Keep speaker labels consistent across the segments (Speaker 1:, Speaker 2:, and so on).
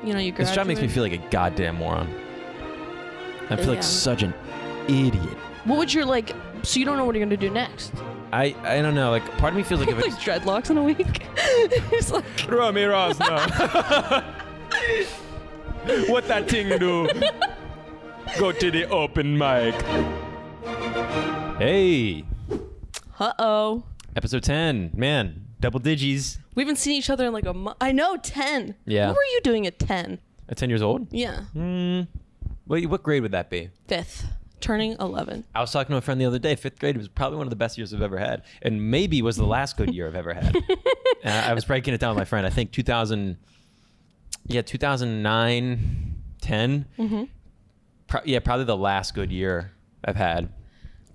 Speaker 1: you know, you
Speaker 2: This job makes me feel like a goddamn moron. I feel like such an idiot.
Speaker 1: What would your like? So you don't know what you're gonna do next?
Speaker 2: I don't know. Like, part of me feels like if
Speaker 1: Like
Speaker 2: it's
Speaker 1: dreadlocks in a week. It's like
Speaker 2: Romy Rosno. What that thing do? Go to the open mic. Hey.
Speaker 1: Uh-oh.
Speaker 2: Episode 10. Man, double digits.
Speaker 1: We haven't seen each other in like a month. I know, 10.
Speaker 2: Yeah.
Speaker 1: What were you doing at 10?
Speaker 2: At 10 years old?
Speaker 1: Yeah.
Speaker 2: What grade would that be?
Speaker 1: 5th. Turning 11.
Speaker 2: I was talking to a friend the other day. 5th grade was probably one of the best years I've ever had. And maybe was the last good year I've ever had. I was breaking it down with my friend. I think 2009, 10.
Speaker 1: Mm-hmm.
Speaker 2: Probably the last good year I've had.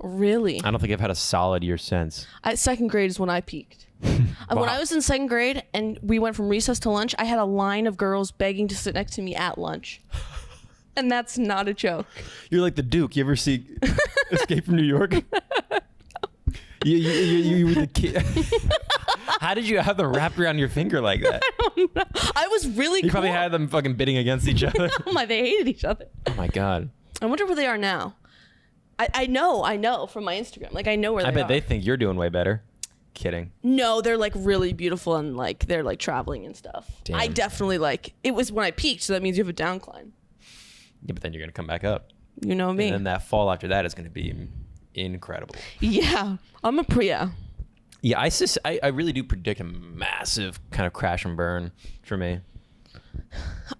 Speaker 1: Really?
Speaker 2: I don't think I've had a solid year since.
Speaker 1: Second grade is when I peaked.
Speaker 2: Wow.
Speaker 1: When I was in second grade and we went from recess to lunch, I had a line of girls begging to sit next to me at lunch. And that's not a joke.
Speaker 2: You're like the Duke. You ever see Escape from New York? You were the kid. How did you have them wrapped around your finger like that?
Speaker 1: I don't know. I was really cool.
Speaker 2: You probably had them fucking bidding against each other.
Speaker 1: They hated each other.
Speaker 2: Oh my God.
Speaker 1: I wonder where they are now. I know from my Instagram. Like, I know where they are.
Speaker 2: I bet they think you're doing way better. Kidding.
Speaker 1: No, they're like really beautiful and like they're like traveling and stuff.
Speaker 2: Damn.
Speaker 1: I definitely like, it was when I peaked, so that means you have a downcline.
Speaker 2: Yeah, but then you're going to come back up.
Speaker 1: You know me.
Speaker 2: And then that fall after that is going to be incredible.
Speaker 1: Yeah. I'm a Priya.
Speaker 2: Yeah, I really do predict a massive kind of crash and burn for me.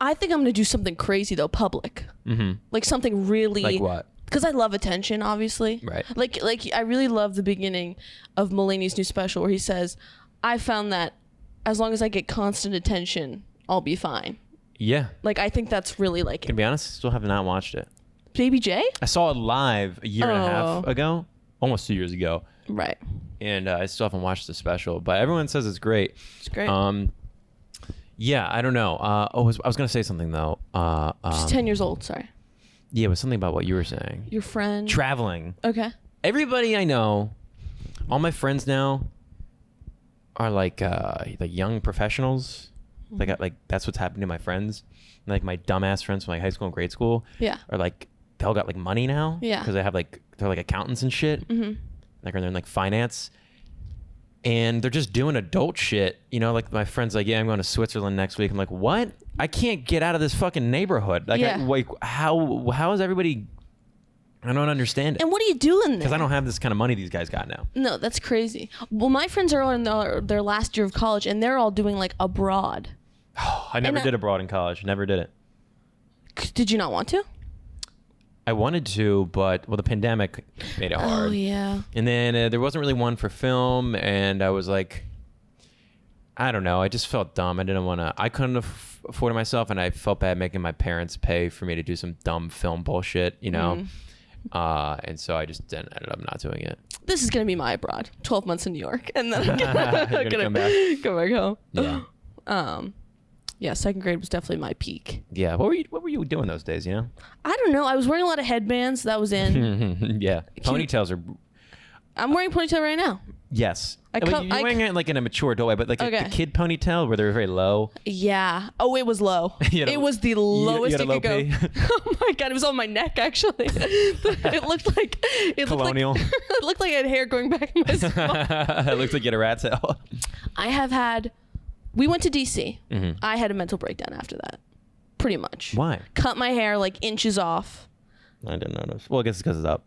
Speaker 1: I think I'm going to do something crazy though, public.
Speaker 2: Mm-hmm.
Speaker 1: Like something really.
Speaker 2: Like what?
Speaker 1: Because I love attention, obviously.
Speaker 2: Right.
Speaker 1: Like I really love the beginning of Mulaney's new special where he says, I found that as long as I get constant attention, I'll be fine.
Speaker 2: Yeah.
Speaker 1: Like, I think that's really like...
Speaker 2: To be honest, still have not watched it.
Speaker 1: Baby J?
Speaker 2: I saw it live a year and a half ago. Almost 2 years ago.
Speaker 1: Right.
Speaker 2: And I still haven't watched the special, but everyone says it's great.
Speaker 1: It's great.
Speaker 2: Yeah, I don't know. I was going to say something, though.
Speaker 1: She's 10 years old, sorry.
Speaker 2: Yeah, it was something about what you were saying.
Speaker 1: Your friend?
Speaker 2: Traveling.
Speaker 1: Okay.
Speaker 2: Everybody I know, all my friends now are like young professionals. Like that's what's happening to my friends. Like my dumbass friends from like high school and grade school.
Speaker 1: Yeah.
Speaker 2: Are like they all got like money now.
Speaker 1: Yeah.
Speaker 2: Because they're like accountants and shit.
Speaker 1: Mm-hmm.
Speaker 2: Like they're in like finance. And they're just doing adult shit. You know, like my friend's like, yeah, I'm going to Switzerland next week. I'm like, what? I can't get out of this fucking neighborhood. Like,
Speaker 1: yeah.
Speaker 2: How is everybody? I don't understand it.
Speaker 1: And what are you doing there?
Speaker 2: Because I don't have this kind of money these guys got now.
Speaker 1: No, that's crazy. Well, my friends are all in their last year of college, and they're all doing like abroad.
Speaker 2: I never did abroad in college. Never did it.
Speaker 1: Did you not want to?
Speaker 2: I wanted to, but the pandemic made it hard.
Speaker 1: Oh yeah.
Speaker 2: And then there wasn't really one for film, and I was like, I don't know. I just felt dumb. I didn't want to. I couldn't afford it myself, and I felt bad making my parents pay for me to do some dumb film bullshit, you know. And so I just ended up not doing it.
Speaker 1: This is gonna be my abroad. 12 months in New York, and then I'm
Speaker 2: gonna come back.
Speaker 1: Go back home.
Speaker 2: Yeah.
Speaker 1: Yeah, second grade was definitely my peak.
Speaker 2: Yeah. What were you doing those days? You know.
Speaker 1: I don't know. I was wearing a lot of headbands. That was in.
Speaker 2: Yeah. Ponytails are.
Speaker 1: I'm wearing a ponytail right now.
Speaker 2: Yes. You're wearing it like in a mature adult way, but like the kid ponytail where they're very low.
Speaker 1: Yeah. Oh, it was low. It was the lowest it could go. Oh my God, it was on my neck actually. It looked like
Speaker 2: Colonial.
Speaker 1: It looked like I had hair going back in my skull.
Speaker 2: It looks like you had a rat tail.
Speaker 1: We went to DC.
Speaker 2: Mm-hmm.
Speaker 1: I had a mental breakdown after that. Pretty much.
Speaker 2: Why?
Speaker 1: Cut my hair like inches off.
Speaker 2: I didn't notice. Well, I guess it's because it's up.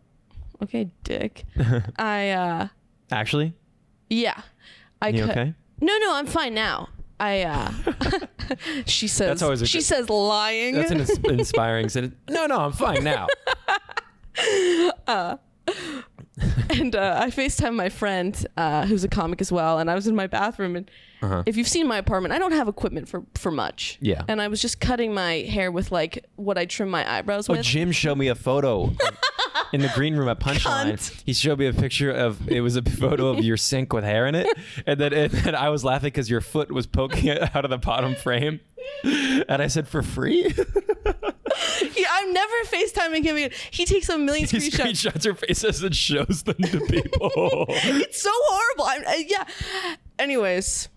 Speaker 1: Okay, dick.
Speaker 2: Actually?
Speaker 1: Yeah.
Speaker 2: You okay?
Speaker 1: No, I'm fine now. She says. She says lying.
Speaker 2: That's an inspiring sentence. No, I'm fine now.
Speaker 1: And I FaceTimed my friend, who's a comic as well, and I was in my bathroom. And if you've seen my apartment, I don't have equipment for much.
Speaker 2: Yeah.
Speaker 1: And I was just cutting my hair with like what I trim my eyebrows with.
Speaker 2: Jim showed me a photo in the green room at Punchline. He showed me a picture it was a photo of your sink with hair in it, and then I was laughing because your foot was poking out of the bottom frame, and I said, "For free."
Speaker 1: Yeah, I'm never FaceTiming him. He takes a million screenshots.
Speaker 2: He screenshots her faces and shows them to people.
Speaker 1: It's so horrible. Yeah. Anyways,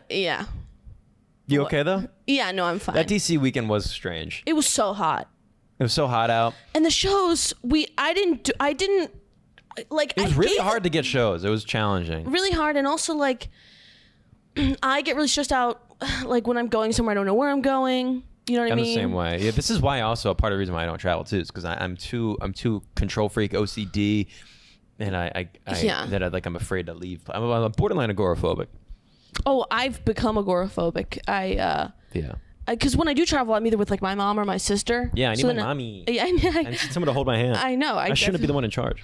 Speaker 1: yeah.
Speaker 2: You okay though?
Speaker 1: Yeah, no, I'm fine.
Speaker 2: That DC weekend was strange.
Speaker 1: It was so hot.
Speaker 2: It was so hot out.
Speaker 1: And the shows, I didn't like.
Speaker 2: It was really hard to get shows. It was challenging.
Speaker 1: Really hard, and also like, I get really stressed out like when I'm going somewhere I don't know where I'm going. You know what I mean?
Speaker 2: I'm the same way. Yeah, this is why also a part of the reason why I don't travel too is because I'm too control freak, OCD, and I'm afraid to leave. I'm borderline agoraphobic.
Speaker 1: Oh, I've become agoraphobic. Because when I do travel, I'm either with like my mom or my sister.
Speaker 2: Yeah, I need my mommy.
Speaker 1: I
Speaker 2: need someone to hold my hand.
Speaker 1: I know.
Speaker 2: I shouldn't be the one in charge.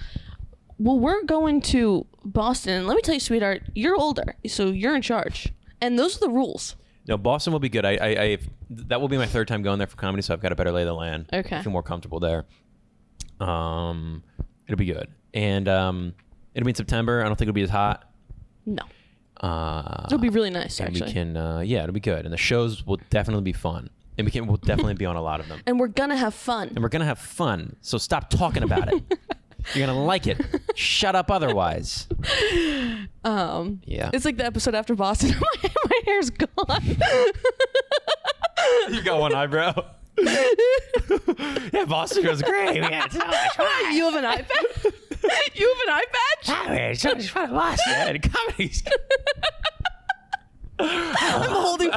Speaker 1: Well, we're going to Boston. And let me tell you, sweetheart, you're older, so you're in charge. And those are the rules.
Speaker 2: No, Boston will be good. That will be my third time going there for comedy, so I've got a better lay of the land.
Speaker 1: Okay.
Speaker 2: I feel more comfortable there. It'll be good. And it'll be in September. I don't think it'll be as hot.
Speaker 1: No. It'll be really nice,
Speaker 2: and
Speaker 1: actually.
Speaker 2: We can, it'll be good. And the shows will definitely be fun. And we'll definitely be on a lot of them.
Speaker 1: And we're going to have fun.
Speaker 2: So stop talking about it. You're going to like it. Shut up otherwise. Yeah.
Speaker 1: It's like the episode after Boston. my hair's gone.
Speaker 2: You got one eyebrow. Yeah, Boston goes great. We had so much fun.
Speaker 1: You have an eye patch? You have an eye patch?
Speaker 2: So much fun in Boston. Comedy's
Speaker 1: I'm holding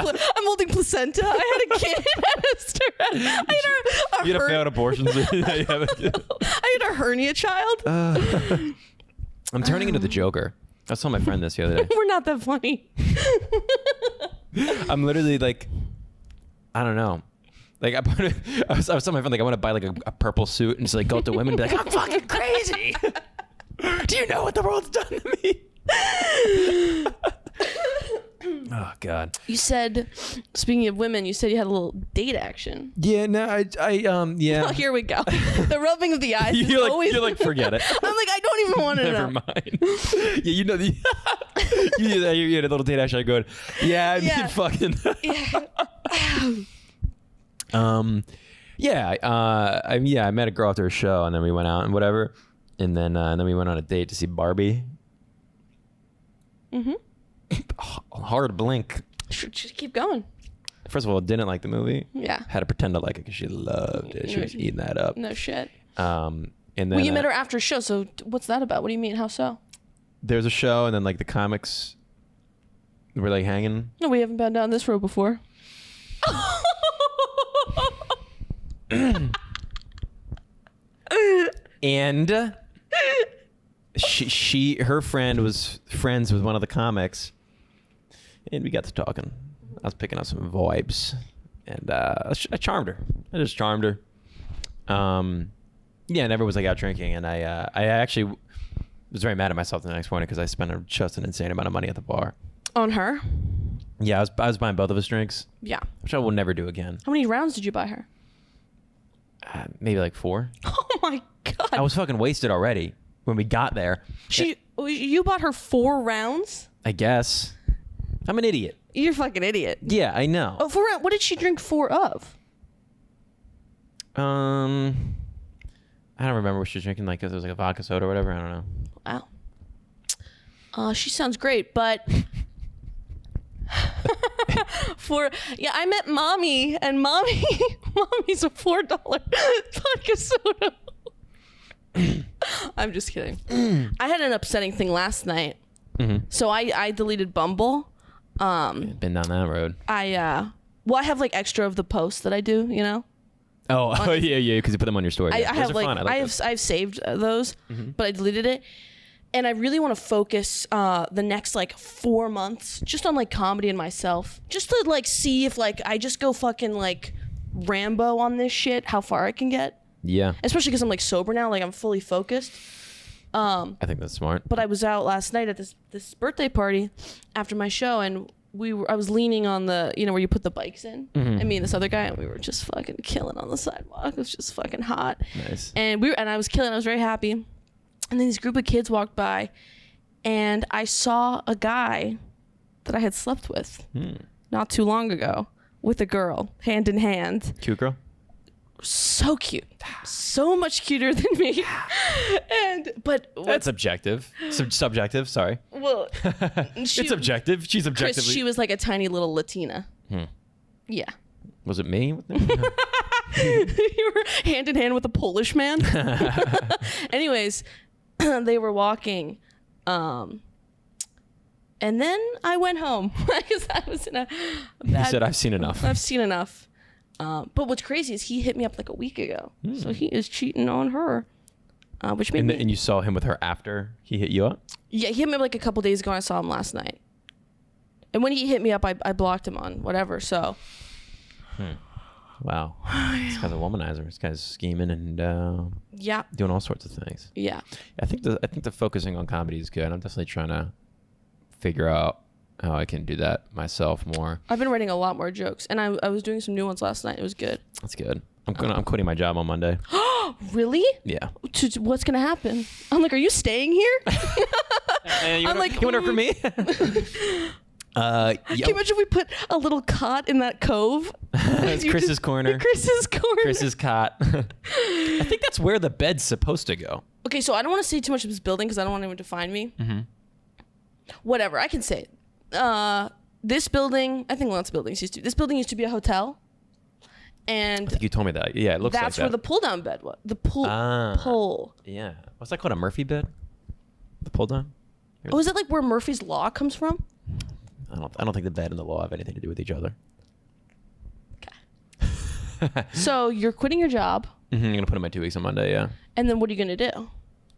Speaker 1: placenta. I had a kid.
Speaker 2: You had a failed abortion.
Speaker 1: I had a hernia child.
Speaker 2: I'm turning into the Joker. I was telling my friend this the other day.
Speaker 1: We're not that funny.
Speaker 2: I'm literally like, I don't know. Like I was telling my friend like I want to buy like a purple suit and just like go up to women and be like, I'm fucking crazy. Do you know what the world's done to me? Oh God.
Speaker 1: You said, speaking of women, you said you had a little date action.
Speaker 2: Yeah, no, yeah.
Speaker 1: Oh, here we go. The rubbing of the eyes.
Speaker 2: You're like, forget it.
Speaker 1: I'm like, I don't even want to know.
Speaker 2: Never mind. Yeah, you know you had a little date action. I go, yeah, I mean, fucking. Yeah. I met a girl after a show, and then we went out and whatever, and then we went on a date to see Barbie.
Speaker 1: Mm-hmm.
Speaker 2: Hard blink.
Speaker 1: Just keep going.
Speaker 2: First of all, didn't like the movie.
Speaker 1: Yeah.
Speaker 2: Had to pretend to like it because she loved it. She was eating that up.
Speaker 1: No shit.
Speaker 2: And then
Speaker 1: well, you met her after a show, so what's that about? What do you mean? How so?
Speaker 2: There's a show, and then like the comics were like hanging.
Speaker 1: No, we haven't been down this road before.
Speaker 2: And her friend was friends with one of the comics, and we got to talking. I was picking up some vibes, and I charmed her. I just charmed her. Yeah, and everyone was like out drinking, and I actually was very mad at myself the next morning because I spent just an insane amount of money at the bar. On her? Yeah, I was buying both of us drinks. Yeah. Which I will never do again.
Speaker 1: How many rounds did you buy her?
Speaker 2: Maybe like 4.
Speaker 1: Oh my God.
Speaker 2: I was fucking wasted already when we got there.
Speaker 1: You bought her 4 rounds?
Speaker 2: I guess. I'm an idiot.
Speaker 1: You're a fucking idiot.
Speaker 2: Yeah, I know.
Speaker 1: Oh, 4 rounds. What did she drink 4 of?
Speaker 2: I don't remember what she was drinking. Like, if it was like a vodka soda or whatever. I don't know.
Speaker 1: Wow. She sounds great, but I met Mommy, and Mommy's a $4 vodka soda. I'm just kidding. I had an upsetting thing last night. Mm-hmm. So I deleted Bumble.
Speaker 2: Been down that road.
Speaker 1: I have like extra of the posts that I do, you know?
Speaker 2: Oh yeah, because you put them on your story.
Speaker 1: I have like I've saved those, mm-hmm. but I deleted it. And I really want to focus the next like 4 months just on like comedy and myself, just to like see if like I just go fucking like Rambo on this shit, how far I can get. Yeah. Especially because I'm like sober now, like I'm fully focused.
Speaker 2: I think that's smart.
Speaker 1: But I was out last night at this birthday party after my show, and I was leaning on the, you know, where you put the bikes in, mm-hmm. and me and this other guy, and we were just fucking killing on the sidewalk. It was just fucking hot. Nice. And I was killing. I was very happy. And then this group of kids walked by, and I saw a guy that I had slept with not too long ago with a girl, hand in hand.
Speaker 2: Cute girl? So
Speaker 1: cute. So much cuter than me. But
Speaker 2: that's objective. Subjective, sorry.
Speaker 1: Well,
Speaker 2: it's objective. She's objectively.
Speaker 1: Chris, she was like a tiny little Latina. Yeah.
Speaker 2: Was it me?
Speaker 1: You were hand in hand with a Polish man. Anyways, they were walking. And then I went home because I was in a bad...
Speaker 2: He said, I've seen enough.
Speaker 1: I've seen enough. But what's crazy is he hit me up like a week ago. So he is cheating on her. Which made me...
Speaker 2: And you saw him with her after he hit you up?
Speaker 1: Yeah, he hit me up like a couple days ago and I saw him last night. And when he hit me up, I blocked him on whatever, so...
Speaker 2: Wow. This guy's a womanizer. This guy's scheming and
Speaker 1: yeah,
Speaker 2: doing all sorts of things.
Speaker 1: Yeah.
Speaker 2: I think the focusing on comedy is good. I'm definitely trying to figure out how I can do that myself more.
Speaker 1: I've been writing a lot more jokes, and I was doing some new ones last night. It was good.
Speaker 2: That's good. I'm quitting my job on Monday.
Speaker 1: Really?
Speaker 2: Yeah.
Speaker 1: What's gonna happen? I'm like, are you staying here?
Speaker 2: I'm like, you want to work for me?
Speaker 1: Can you imagine if we put a little cot in that cove?
Speaker 2: It's Chris's corner.
Speaker 1: Chris's corner.
Speaker 2: Chris's cot. I think that's where the bed's supposed to go.
Speaker 1: Okay, so I don't want to say too much of this building because I don't want anyone to find me.
Speaker 2: Mm-hmm.
Speaker 1: Whatever, I can say it. This building, I think lots of buildings used to. This building used to be a hotel, and
Speaker 2: I think you told me that. Yeah, it looks like that.
Speaker 1: That's where the pull-down bed was. The pull.
Speaker 2: Yeah. What's that called? A Murphy bed? The pull-down?
Speaker 1: Oh, is it like where Murphy's Law comes from?
Speaker 2: I don't think the bed and the law have anything to do with each other.
Speaker 1: Okay. So you're quitting your job.
Speaker 2: Mm-hmm, I'm gonna put in my 2 weeks on Monday. Yeah.
Speaker 1: And then what are you gonna do?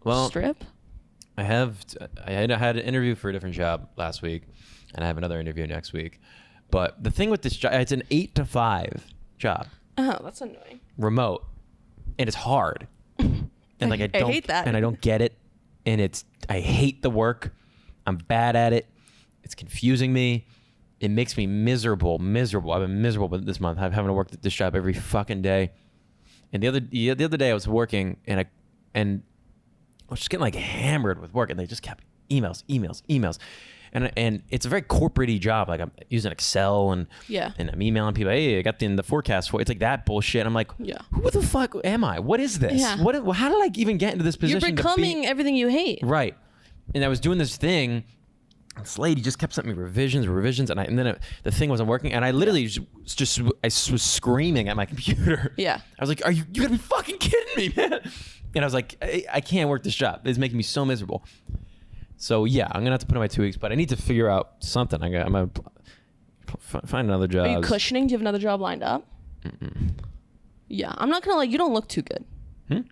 Speaker 2: Well,
Speaker 1: strip.
Speaker 2: I had an interview for a different job last week, and I have another interview next week. But the thing with this job, it's an 8 to 5 job.
Speaker 1: Oh, that's annoying.
Speaker 2: Remote, and it's hard. And like I
Speaker 1: hate that.
Speaker 2: And I don't get it. And I hate the work. I'm bad at it. It's confusing me. It makes me miserable. I've been miserable this month. I'm having to work this job every fucking day. And the other day I was working and I was just getting like hammered with work, and they just kept emails. And it's a very corporate-y job. Like I'm using Excel and I'm emailing people. Hey, I got the forecast for. It's like that bullshit. I'm like, who the fuck am I? What is this?
Speaker 1: Yeah.
Speaker 2: How did I even get into this position?
Speaker 1: You're becoming everything you hate.
Speaker 2: Right. And I was doing this thing. This lady just kept sending me revisions, and then the thing wasn't working, and I literally I was screaming at my computer.
Speaker 1: Yeah.
Speaker 2: I was like, you gotta be fucking kidding me, man. And I was like, I can't work this job. It's making me so miserable. So yeah, I'm gonna have to put in my 2 weeks, but I need to figure out something. I'm gonna find another job.
Speaker 1: Are you cushioning? Do you have another job lined up?
Speaker 2: Mm-mm.
Speaker 1: Yeah, I'm not gonna lie. You don't look too good.
Speaker 2: I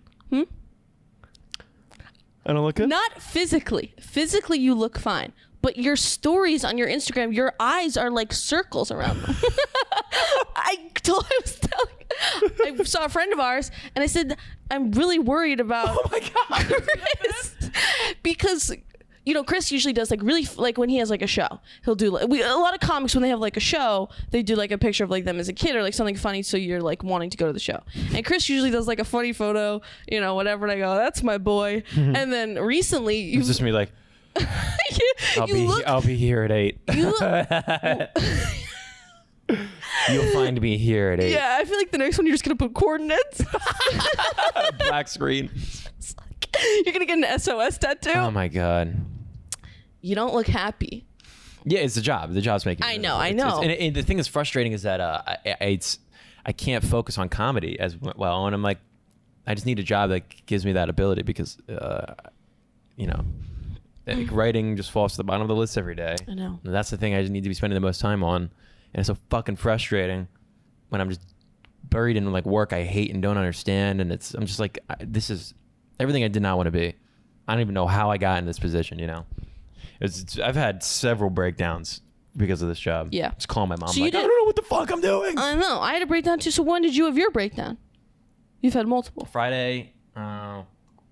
Speaker 2: don't look good?
Speaker 1: Not physically. Physically, you look fine. But your stories on your Instagram, your eyes are like circles around them. I saw a friend of ours, and I said, I'm really worried about Chris. Because, Chris usually does really, when he has like a show, he'll do, a lot of comics when they have like a show, they do like a picture of like them as a kid or like something funny, so you're like wanting to go to the show. And Chris usually does like a funny photo, whatever, and I go, that's my boy. And then recently...
Speaker 2: It's just me like... I'll be here at 8. You'll find me here at 8.
Speaker 1: Yeah, I feel like the next one you're just gonna put coordinates.
Speaker 2: Black screen.
Speaker 1: You're gonna get an SOS tattoo.
Speaker 2: Oh my god.
Speaker 1: You don't look happy.
Speaker 2: Yeah, it's the job. The job's making me
Speaker 1: I know.
Speaker 2: And the thing that's frustrating is that I can't focus on comedy as well, and I'm like, I just need a job that gives me that ability because writing just falls to the bottom of the list every day.
Speaker 1: I know.
Speaker 2: And that's the thing I just need to be spending the most time on. And it's so fucking frustrating when I'm just buried in like work I hate and don't understand. And I'm just like, this is everything I did not want to be. I don't even know how I got in this position, I've had several breakdowns because of this job.
Speaker 1: Yeah.
Speaker 2: Just calling my mom
Speaker 1: so
Speaker 2: I don't know what the fuck I'm doing.
Speaker 1: I know. I had a breakdown too. So when did you have your breakdown? You've had multiple.
Speaker 2: Friday.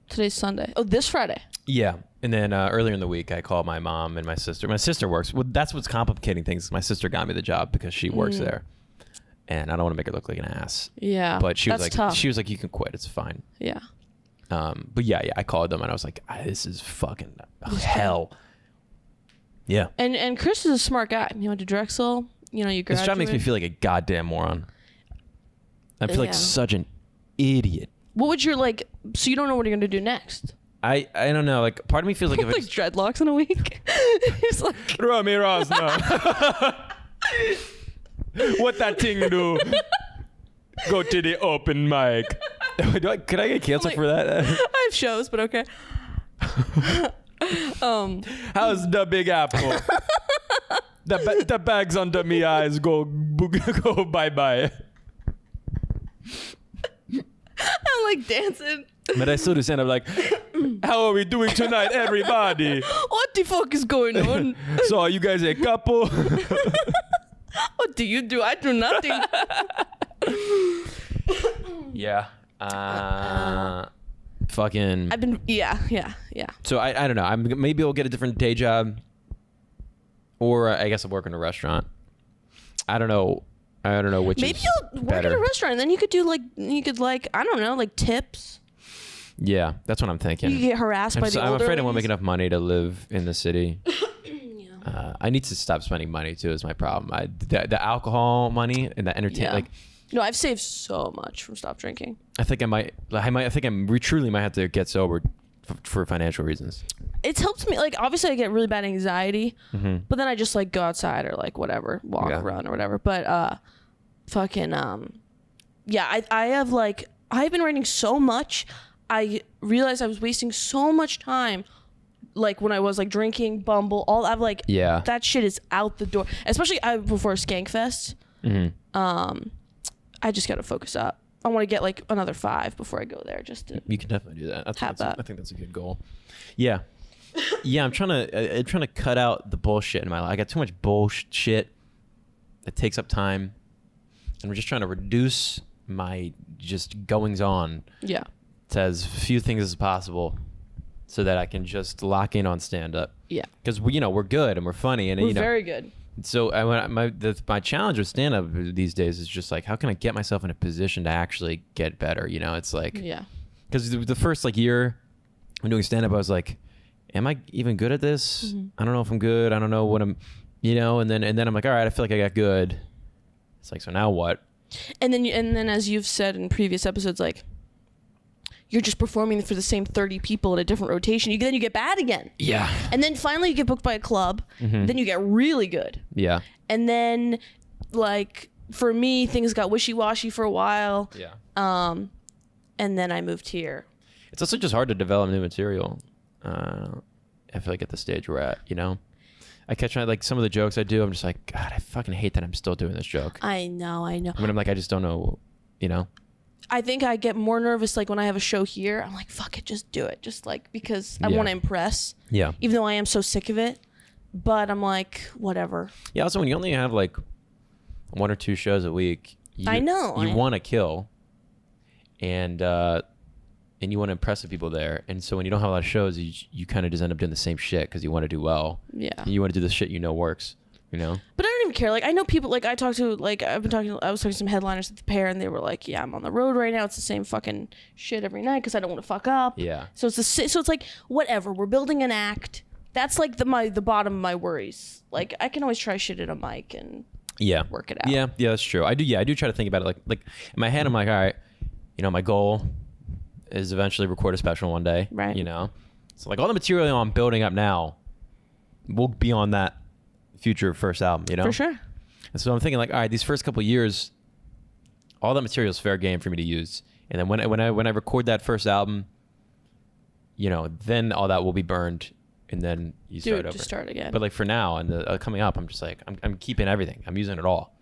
Speaker 1: Today's Sunday. Oh, this Friday.
Speaker 2: Yeah. And then earlier in the week, I called my mom and my sister. My sister works. Well, that's what's complicating things. My sister got me the job because she works there. And I don't want to make her look like an ass.
Speaker 1: Yeah.
Speaker 2: But she was
Speaker 1: tough.
Speaker 2: She was like, you can quit. It's fine.
Speaker 1: Yeah.
Speaker 2: But yeah, I called them and I was like, this is fucking hell. Yeah.
Speaker 1: And Chris is a smart guy. He went to Drexel. You graduated.
Speaker 2: This job makes me feel like a goddamn moron. I feel like such an idiot.
Speaker 1: What would your so you don't know what you're going to do next?
Speaker 2: I don't know. Like, part of me feels like if
Speaker 1: it's
Speaker 2: dreadlocks
Speaker 1: in a week. He's like
Speaker 2: Romy Ross, no. What that thing do? Go to the open mic. Could I get canceled for that?
Speaker 1: I have shows, but okay.
Speaker 2: How's the Big Apple? The bags under me eyes go bye bye.
Speaker 1: I'm like dancing.
Speaker 2: But I still do stand up like, how are we doing tonight, everybody?
Speaker 1: What the fuck is going on?
Speaker 2: So are you guys a couple?
Speaker 1: What do you do? I do nothing.
Speaker 2: Yeah. Fucking.
Speaker 1: I've been, yeah.
Speaker 2: So I don't know. Maybe I'll get a different day job, or I guess I'll work in a restaurant. I don't know which.
Speaker 1: Maybe
Speaker 2: is
Speaker 1: you'll work
Speaker 2: better.
Speaker 1: at a restaurant, and then you could do I don't know, like tips.
Speaker 2: Yeah, that's what I'm thinking.
Speaker 1: You get harassed by the
Speaker 2: I'm
Speaker 1: older
Speaker 2: afraid I won't make
Speaker 1: ladies.
Speaker 2: enough money to live in the city.
Speaker 1: Yeah.
Speaker 2: I need to stop spending money too. Is my problem. The alcohol money and the entertainment.
Speaker 1: Yeah. No, I've saved so much from stop drinking.
Speaker 2: I think I truly might have to get sober for financial reasons.
Speaker 1: It's helped me. Like, obviously, I get really bad anxiety, but then I just like go outside or like whatever, walk, run or whatever. But yeah, I've been writing so much. I realized I was wasting so much time, like when I was like drinking, Bumble, all. I've like, that shit is out the door. Especially before Skankfest. I just got to focus up. I want to get like another 5 before I go there. Just to
Speaker 2: you can definitely do that. I think that's a good goal. Yeah, I'm trying to cut out the bullshit in my life. I got too much bullshit that takes up time, and we're just trying to reduce my just goings on.
Speaker 1: Yeah.
Speaker 2: To as few things as possible, so that I can just lock in on stand up. Yeah. Because we're good and we're funny and
Speaker 1: we're very good.
Speaker 2: So my challenge with stand up these days is just like, how can I get myself in a position to actually get better? It's like, because the first like year I'm doing stand up, I was like, am I even good at this? I don't know if I'm good. I don't know what I'm, and then I'm like, all right, I feel like I got good. It's like, so now what?
Speaker 1: And then as you've said in previous episodes, like, you're just performing for the same 30 people in a different rotation. Then you get bad again. Yeah. And then finally you get booked by a club. Then you get really good. Yeah. And then, like, for me, things got wishy-washy for a while. Yeah. And then I moved here.
Speaker 2: It's also just hard to develop new material. I feel like at the stage we're at, I catch like some of the jokes I do. I'm just like, God, I fucking hate that I'm still doing this joke.
Speaker 1: I know.
Speaker 2: I mean, I'm like, I just don't know,
Speaker 1: I think I get more nervous like when I have a show here. I'm like, fuck it, just do it. Just like, because I want to impress. Yeah. Even though I am so sick of it. But I'm like, whatever.
Speaker 2: Yeah, also when you only have like 1 or 2 shows a week, you want to kill. And you want to impress the people there. And so when you don't have a lot of shows, you kind of just end up doing the same shit because you want to do well. Yeah. You want to do the shit works. But I don't even care. Like, I know people, like, I was talking to some headliners at the Pair, and they were like, yeah, I'm on the road right now. It's the same fucking shit every night because I don't want to fuck up. Yeah. So it's like, whatever. We're building an act. That's like the bottom of my worries. Like, I can always try shit at a mic and work it out. Yeah, that's true. I do try to think about it. Like in my head, I'm like, all right, my goal is eventually record a special one day. Right. So like all the material I'm building up now will be on that future first album, For sure. And so I'm thinking like, all right, these first couple of years, all that material is fair game for me to use. And then when I record that first album, then all that will be burned, and then you start over. Just start again. But like for now and the coming up, I'm just like, I'm keeping everything. I'm using it all.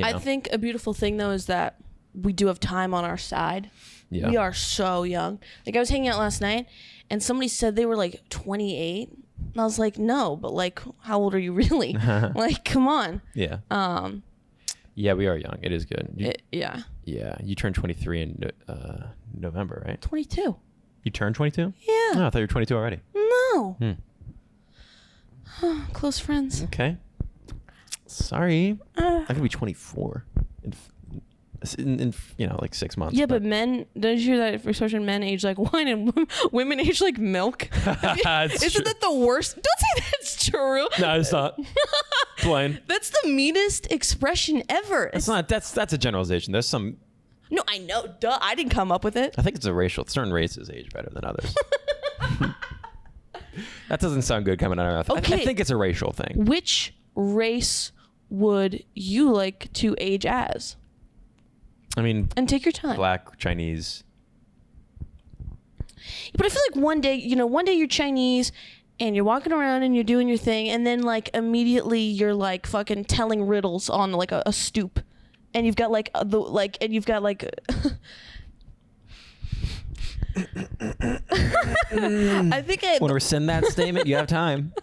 Speaker 2: I think a beautiful thing though is that we do have time on our side. Yeah. We are so young. Like I was hanging out last night, and somebody said they were like 28. And I was like, no, but like, how old are you really? Like, come on. Yeah. Yeah, we are young. It is good. Yeah. Yeah. You turned 23 in November, right? 22. You turned 22? Yeah. Oh, I thought you were 22 already. No. Close friends. Okay. Sorry. I could be 24 in like 6 months. Yeah, but men, don't you hear that expression, men age like wine and women age like milk? Isn't that the worst? Don't say that's true. No, it's not. Plain. That's the meanest expression ever. It's not. That's a generalization. There's some. No, I know. Duh. I didn't come up with it. I think it's a racial. Certain races age better than others. That doesn't sound good coming out of my mouth. Okay. I think it's a racial thing. Which race
Speaker 1: would you like to age as?
Speaker 2: I mean,
Speaker 1: And take your time.
Speaker 2: Black, Chinese.
Speaker 1: But I feel like one day you're Chinese and you're walking around and you're doing your thing, and then like immediately you're like fucking telling riddles on like a stoop, and you've got like I think
Speaker 2: Want to rescind that statement? You have time.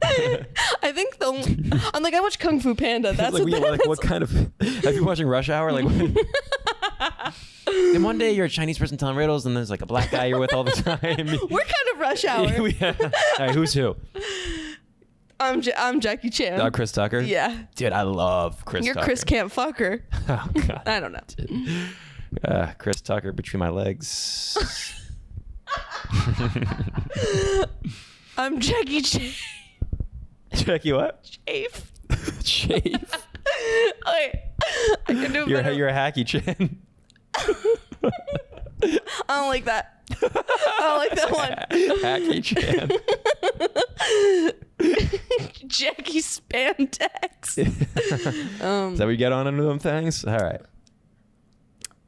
Speaker 1: I think I'm like, I watch Kung Fu Panda. That's
Speaker 2: what kind of? Have you watching Rush Hour? Like, and one day you're a Chinese person telling riddles, and there's like a black guy you're with all the time.
Speaker 1: We're kind of Rush Hour.
Speaker 2: All right, who's who?
Speaker 1: I'm Jackie Chan.
Speaker 2: Chris Tucker.
Speaker 1: Yeah,
Speaker 2: dude, I love Chris.
Speaker 1: You're
Speaker 2: Tucker.
Speaker 1: Chris can't fuck her.
Speaker 2: Oh God.
Speaker 1: I don't know.
Speaker 2: Chris Tucker between my legs.
Speaker 1: I'm Jackie Chan.
Speaker 2: Jackie what?
Speaker 1: Chafe.
Speaker 2: Chafe.
Speaker 1: Okay. I can do it better.
Speaker 2: You're a hacky Chan.
Speaker 1: I don't like that. I don't like that one.
Speaker 2: Hacky Chan.
Speaker 1: Jackie Spandex.
Speaker 2: Is that what you get on under them things? All right.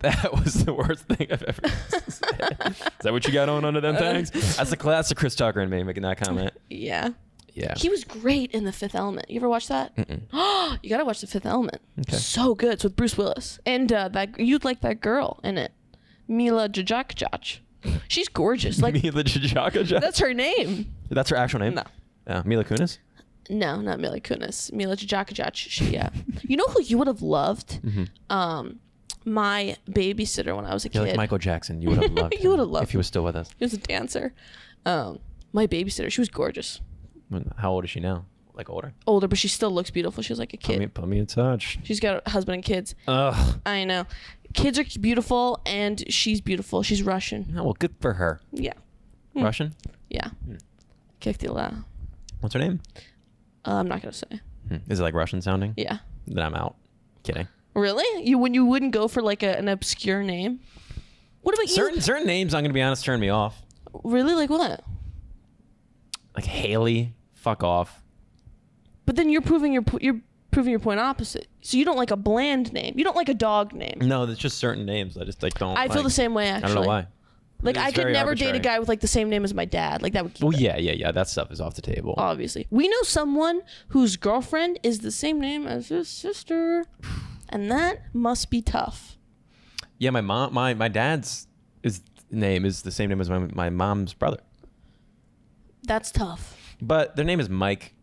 Speaker 2: That was the worst thing I've ever said. Is that what you got on under them things? That's the Chris Tucker and me making that comment.
Speaker 1: Yeah.
Speaker 2: Yeah.
Speaker 1: He was great in The Fifth Element. You ever watch that? Mm-mm. You gotta watch The Fifth Element. Okay. So good. It's with Bruce Willis. And you'd like that girl in it. Mila Jovovich. She's gorgeous. Like
Speaker 2: Mila Jovovich?
Speaker 1: That's her name.
Speaker 2: That's her actual name?
Speaker 1: No.
Speaker 2: Mila Kunis?
Speaker 1: No, not Mila Kunis. Mila Jovovich. She, you know who you would have loved? Mm-hmm. My babysitter when I was a kid.
Speaker 2: Like Michael Jackson. You would have loved him.
Speaker 1: You would have loved
Speaker 2: if he was still with us.
Speaker 1: He was a dancer. My babysitter. She was gorgeous.
Speaker 2: How old is she now? Like older?
Speaker 1: Older, but she still looks beautiful. She's like a kid.
Speaker 2: Put me in touch.
Speaker 1: She's got a husband and kids.
Speaker 2: Ugh.
Speaker 1: I know. Kids are beautiful, and she's beautiful. She's Russian.
Speaker 2: Oh, well, good for her.
Speaker 1: Yeah.
Speaker 2: Russian?
Speaker 1: Yeah. Kiktila.
Speaker 2: What's her name?
Speaker 1: I'm not gonna say.
Speaker 2: Is it like Russian sounding?
Speaker 1: Yeah.
Speaker 2: Then I'm out. Kidding.
Speaker 1: Really? You wouldn't go for like an obscure name? What about you?
Speaker 2: Certain names, I'm gonna be honest, turn me off.
Speaker 1: Really? Like what?
Speaker 2: Like Haley. Fuck off.
Speaker 1: But then you're proving your point opposite. So you don't like a bland name. You don't like a dog name.
Speaker 2: No, there's just certain names I just like don't.
Speaker 1: I feel the same way actually.
Speaker 2: I don't know why.
Speaker 1: Like I could never date a guy with like the same name as my dad. Like that would.
Speaker 2: Well, yeah. That stuff is off the table.
Speaker 1: Obviously, we know someone whose girlfriend is the same name as his sister, and that must be tough.
Speaker 2: Yeah, my dad's name is the same name as my mom's brother.
Speaker 1: That's tough.
Speaker 2: But their name is Mike,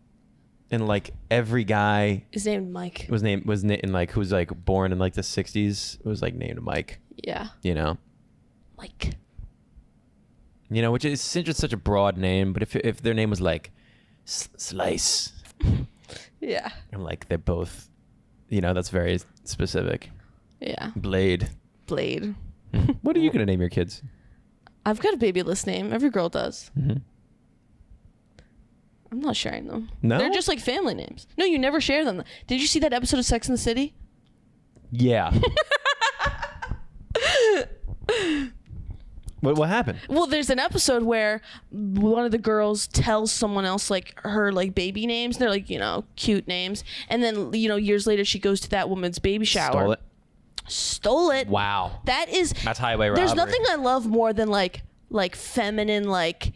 Speaker 2: and like every guy
Speaker 1: is named Mike.
Speaker 2: Was like who was like born in like the 60s was like named Mike.
Speaker 1: Yeah.
Speaker 2: You know.
Speaker 1: Mike.
Speaker 2: You know, which is just such a broad name, but if their name was like Slice.
Speaker 1: Yeah.
Speaker 2: And like they're both, you know, that's very specific.
Speaker 1: Yeah.
Speaker 2: Blade. What are you gonna name your kids?
Speaker 1: I've got a babyless name. Every girl does.
Speaker 2: Mm-hmm.
Speaker 1: I'm not sharing them.
Speaker 2: No?
Speaker 1: They're just like family names. No, you never share them. Did you see that episode of Sex and the City?
Speaker 2: Yeah. What happened?
Speaker 1: Well, there's an episode where one of the girls tells someone else like her like baby names. They're like, you know, cute names. And then, you know, years later she goes to that woman's baby shower. Stole it.
Speaker 2: Wow.
Speaker 1: That's
Speaker 2: highway robbery.
Speaker 1: There's nothing I love more than like feminine like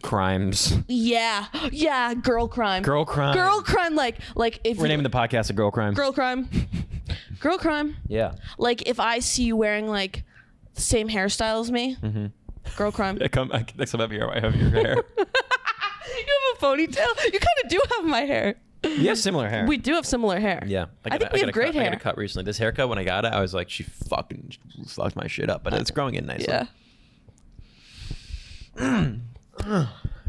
Speaker 2: crimes.
Speaker 1: Yeah, girl crime. Like if
Speaker 2: we're naming the podcast a girl crime.
Speaker 1: Girl crime.
Speaker 2: Yeah.
Speaker 1: Like if I see you wearing like the same hairstyle as me, girl crime.
Speaker 2: Next time up here, I have your hair.
Speaker 1: You have a ponytail. You kind of do have my hair.
Speaker 2: You have similar hair.
Speaker 1: We do have similar hair.
Speaker 2: Yeah.
Speaker 1: I think we have great hair.
Speaker 2: I got a cut recently. This haircut, when I got it, I was like, she fucking fucked my shit up, but it's growing in nicely.
Speaker 1: Yeah.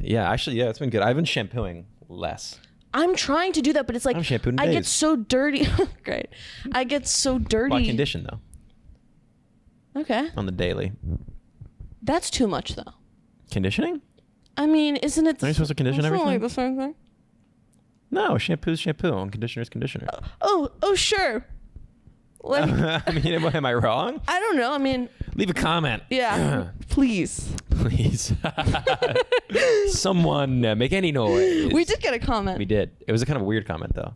Speaker 2: Yeah, actually, it's been good. I've been shampooing less.
Speaker 1: I'm trying to do that, but it's like
Speaker 2: I'm shampooing
Speaker 1: I
Speaker 2: days.
Speaker 1: get so dirty. Great. I get so dirty.
Speaker 2: Well, I condition though.
Speaker 1: Okay.
Speaker 2: On the daily.
Speaker 1: That's too much though.
Speaker 2: Conditioning?
Speaker 1: I mean, isn't it?
Speaker 2: Are you supposed to condition everything?
Speaker 1: Like the same thing.
Speaker 2: No, shampoo's shampoo and conditioner's conditioner.
Speaker 1: Oh, sure.
Speaker 2: I mean, am I wrong?
Speaker 1: I don't know. I mean,
Speaker 2: leave a comment.
Speaker 1: Yeah, please.
Speaker 2: Someone make any noise.
Speaker 1: We did get a comment.
Speaker 2: We did. It was a kind of weird comment though.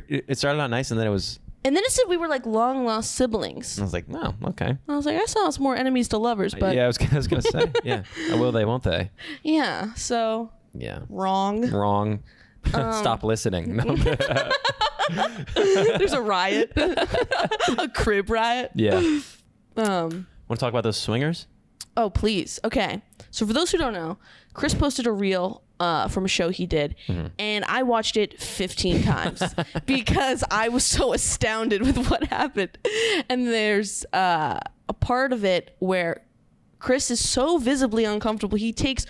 Speaker 2: It started out nice, and then it was.
Speaker 1: And then it said we were like long lost siblings.
Speaker 2: I was like, oh, okay.
Speaker 1: I was like, I saw us more enemies to lovers, but
Speaker 2: Yeah, I was gonna say, yeah. Will they? Won't they?
Speaker 1: yeah. So
Speaker 2: Yeah.
Speaker 1: wrong.
Speaker 2: Stop listening. No.
Speaker 1: There's a riot, a crib riot.
Speaker 2: Yeah.
Speaker 1: Um.
Speaker 2: Want to talk about those swingers?
Speaker 1: Oh, please. Okay. So for those who don't know, Chris posted a reel from a show he did, and I watched it 15 times because I was so astounded with what happened. And there's a part of it where Chris is so visibly uncomfortable. He takes